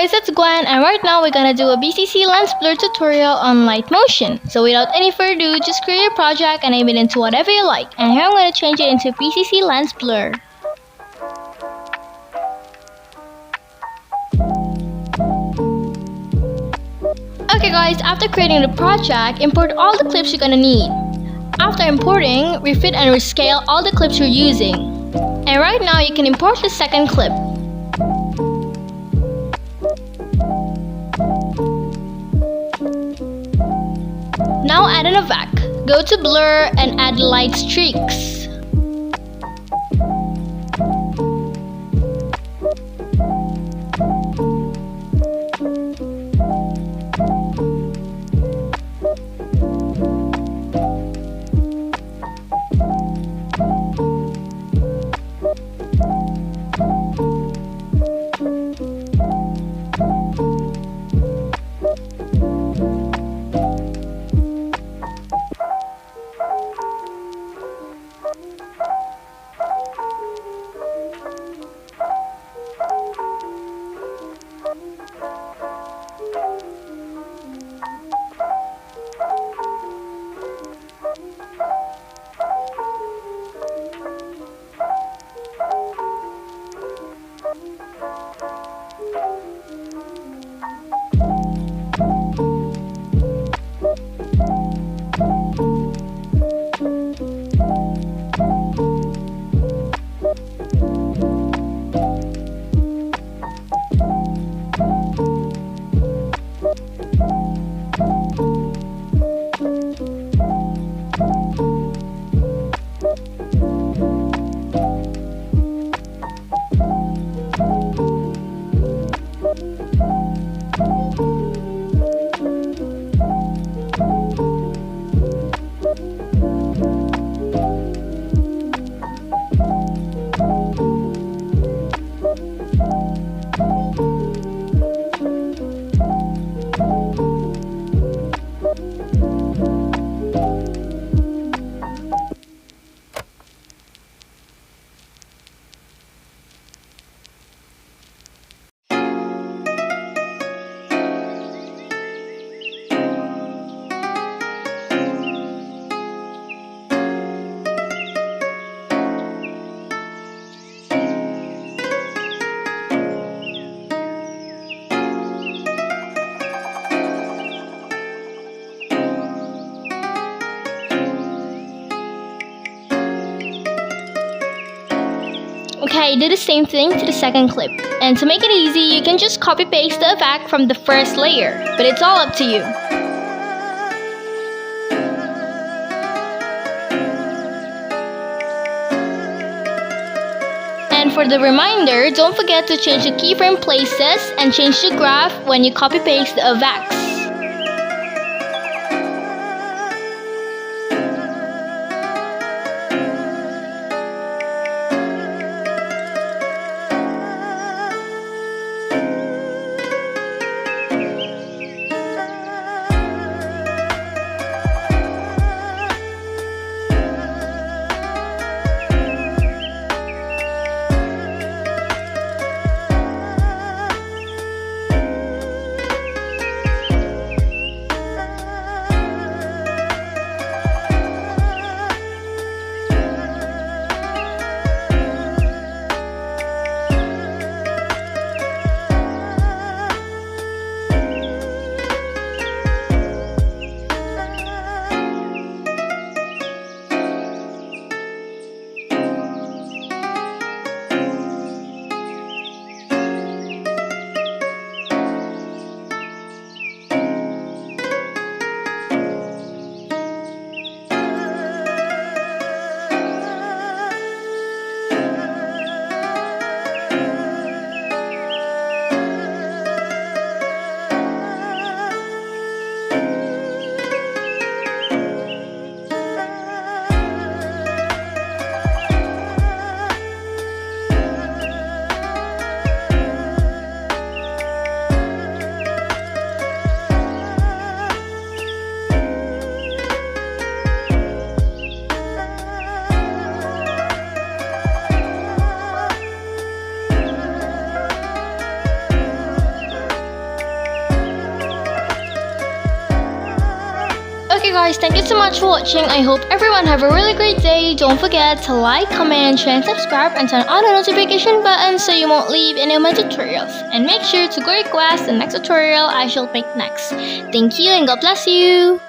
guys, it's Gwen, and right now we're gonna do a BCC lens blur tutorial on Alight Motion. So without any further ado, just create your project and name it into whatever you like. And here I'm gonna change it into BCC lens blur. Okay guys, after creating the project, import all the clips you're gonna need. After importing, refit and rescale all the clips you're using. And right now you can import the second clip. Now add an Advaced. Go to blur and add light streaks. Okay, do the same thing to the second clip. And to make it easy, you can just copy paste the Advaced from the first layer, but it's all up to you. And for the reminder, don't forget to change the keyframe places and change the graph when you copy paste the Advaced. Okay guys, thank you so much for watching. I hope everyone have a really great day. Don't forget to like, comment, share and subscribe and turn on the notification button so you won't leave any of my tutorials. And make sure to go request the next tutorial I shall make next. Thank you and God bless you.